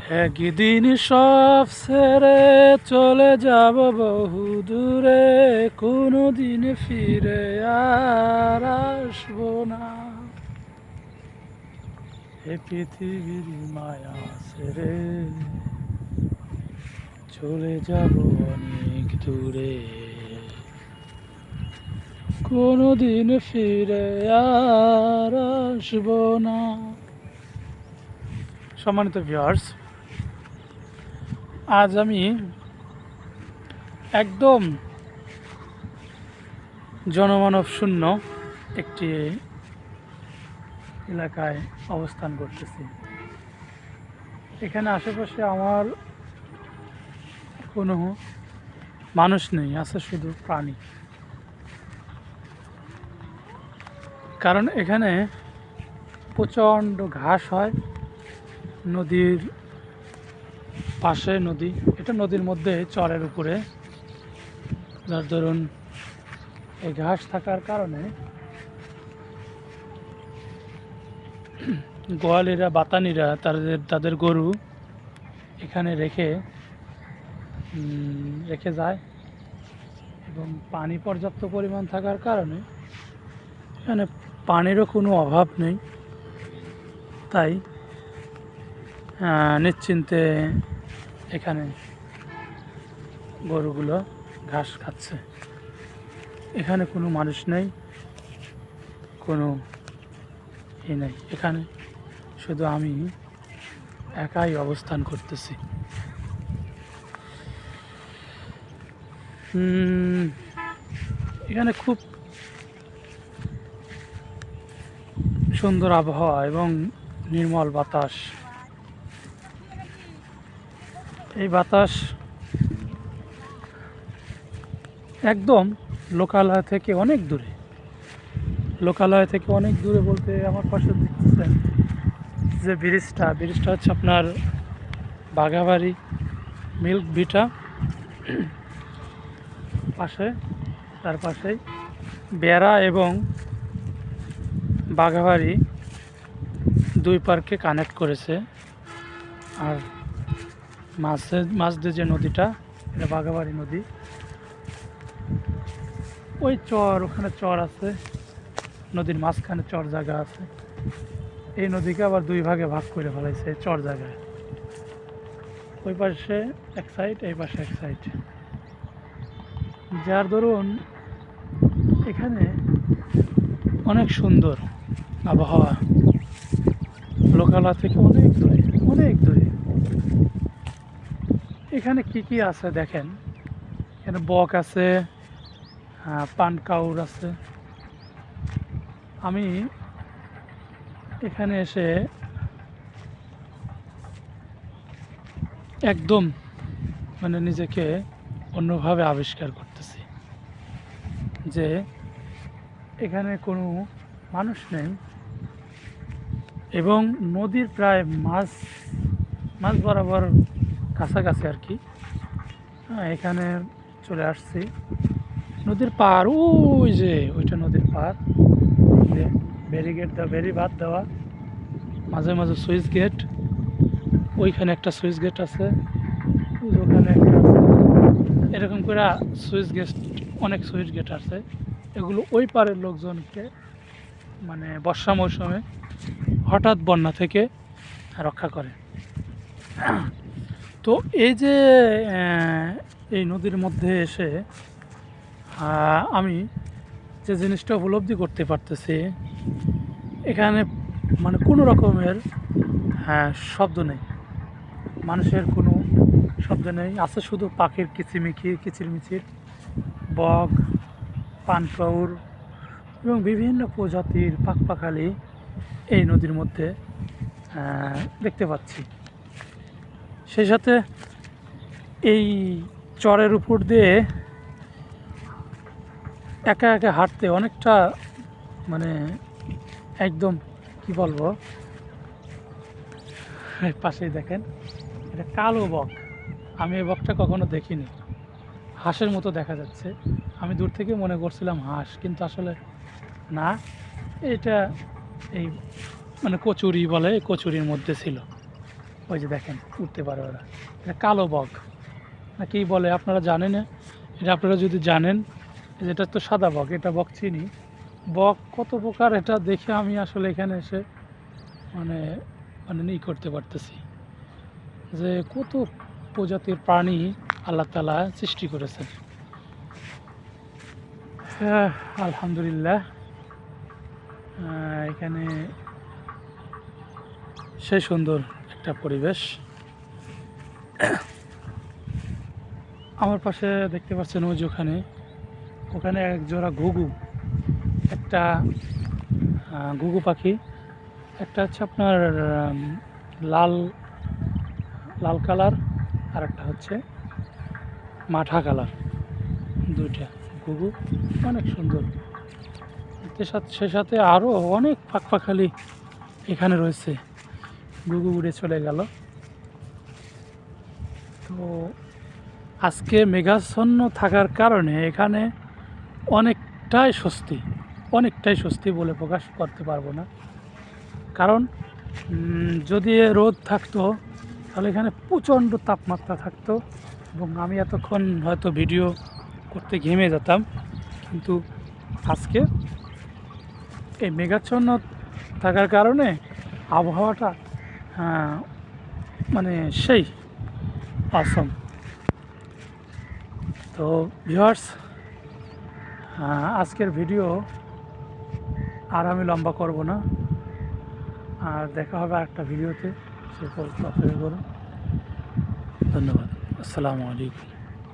একদিন সব ছেড়ে চলে যাব বহু দূরে, কোনো দিন ফিরে আর আসবো না। এ পৃথিবীর মায়া ছেড়ে চলে যাব অনেক দূরে, কোনো দিন ফিরে আর আসবো না। সম্মানিত ভিউয়ার্স, আজ আমি একদম জনমানব শূন্য একটি এলাকায় অবস্থান করতেছি। এখানে আশেপাশে আমার কোনো মানুষ নেই, আছে শুধু প্রাণী। কারণ এখানে প্রচণ্ড ঘাস হয়, নদীর পাশে নদী, এটা নদীর মধ্যে চরের উপরে, যার ধরুন এই ঘাস থাকার কারণে গোয়ালিরা বাতানিরা তাদের গরু এখানে রেখে যায়, এবং পানি পর্যাপ্ত পরিমাণ থাকার কারণে এখানে পানিরও কোনো অভাব নেই। তাই নিশ্চিন্তে এখানে গরুগুলো ঘাস খাচ্ছে। এখানে কোনো মানুষ নেই, কোনো নেই, এখানে শুধু আমি একাই অবস্থান করতেছি। এখানে খুব সুন্দর আবহাওয়া এবং নির্মল বাতাস। এই বাতাস একদম লোকালয় থেকে অনেক দূরে। লোকালয় থেকে অনেক দূরে বলতে আমার পাশে দেখতেছেন যে ব্রিজটা হচ্ছে আপনার বাঘাবাড়ি মিল্ক ভিটা পাশে, তার পাশেই বেড়া এবং বাঘাবাড়ি দুই পার্কে কানেক্ট করেছে। আর মাছ দিয়ে যে নদীটা, এটা বাঘাবাড়ি নদী। ওই ওখানে চর আছে, নদীর মাঝখানে চর জায়গা আছে। এই নদীকে আবার দুই ভাগে ভাগ করে ফেলাইছে চর জায়গায়, ওই পাশে এক সাইড, এই পাশে এক সাইড। যার দরুন এখানে অনেক সুন্দর আবহাওয়া, লোকালয় থেকে অনেক দূরে, অনেক দূরে। এখানে কি কি আছে দেখেন, এখানে বক আছে, পানকাউর আছে। আমি এখানে এসে একদম নিজেকে অন্যভাবে আবিষ্কার করতেছি যে এখানে কোনো মানুষ নেই, এবং নদীর প্রায় মাঝ বরাবর কাছাকাছি আর কি। এখানে চলে আসছি নদীর পার, ওই যে ওইটা নদীর পার, যে বেরিবাদ দেওয়া, মাঝে মাঝে সুইচ গেট, ওইখানে একটা সুইচ গেট আছে, ওখানে একটা আছে, এরকম করে অনেক সুইচ গেট আছে। এগুলো ওই পারের লোকজনকে বর্ষা মৌসুমে হঠাৎ বন্যা থেকে রক্ষা করে। তো এই যে এই নদীর মধ্যে এসে আমি যে জিনিসটা উপলব্ধি করতে পারতেছি, এখানে কোনো রকমের শব্দ নেই, মানুষের কোনো শব্দ নেই, আছে শুধু পাখির কিচিরমিচির, বক, পানকাউর এবং বিভিন্ন প্রজাতির পাখপাখালি এই নদীর মধ্যে দেখতে পাচ্ছি। সেই সাথে এই চরের উপর দিয়ে একা একা হাঁটতে অনেকটা একদম কি বলবো, পাশেই দেখেন এটা কালো বক। আমি এই বকটা কখনো দেখিনি, হাঁসের মতো দেখা যাচ্ছে। আমি দূর থেকে মনে করছিলাম হাঁস, কিন্তু আসলে না, এটা এই কচুরি বলে, কচুরির মধ্যে ছিল। ওই যে দেখেন উঠতে পারে ওরা। এটা কালো বক না কি বলে আপনারা জানেন না? এটা আপনারা যদি জানেন, যেটা তো সাদা বক, এটা বক চিনি। বক কত প্রকার এটা দেখে আমি আসলে এখানে এসে মানে মানে ই করতে পারতেছি যে কত প্রজাতির প্রাণী আল্লাহ তাআলা সৃষ্টি করেছেন। হ্যাঁ, আলহামদুলিল্লাহ। এখানে সেই সুন্দর একটা পরিবেশ। আমার পাশে দেখতে পাচ্ছেন ওই যে ওখানে ওখানে এক জোড়া ঘুঘু, একটা ঘুঘু পাখি, একটা হচ্ছে আপনার লাল লাল কালার, আর একটা হচ্ছে মাঠা কালার। দুইটা ঘুঘু অনেক সুন্দর। সে সাথে আরও অনেক পাখপাখালি এখানে রয়েছে। ঘুঘু উড়ে চলে গেল। তো আজকে মেঘাচ্ছন্ন থাকার কারণে এখানে অনেকটাই স্বস্তি বলে প্রকাশ করতে পারবো না। কারণ যদি রোদ থাকতো তাহলে এখানে প্রচণ্ড তাপমাত্রা থাকতো এবং আমি এতক্ষণ হয়তো ভিডিও করতে ঘেমে যেতাম। কিন্তু আজকে এই মেঘাচ্ছন্ন থাকার কারণে আবহাওয়াটা মানে সেই অসম। তো ভিউয়ার্স, আজকের ভিডিও আর আমি লম্বা করব না, আর দেখা হবে আরেকটা ভিডিওতে। সে পর্যন্ত অপেক্ষা করুন। ধন্যবাদ। আসসালামু আলাইকুম।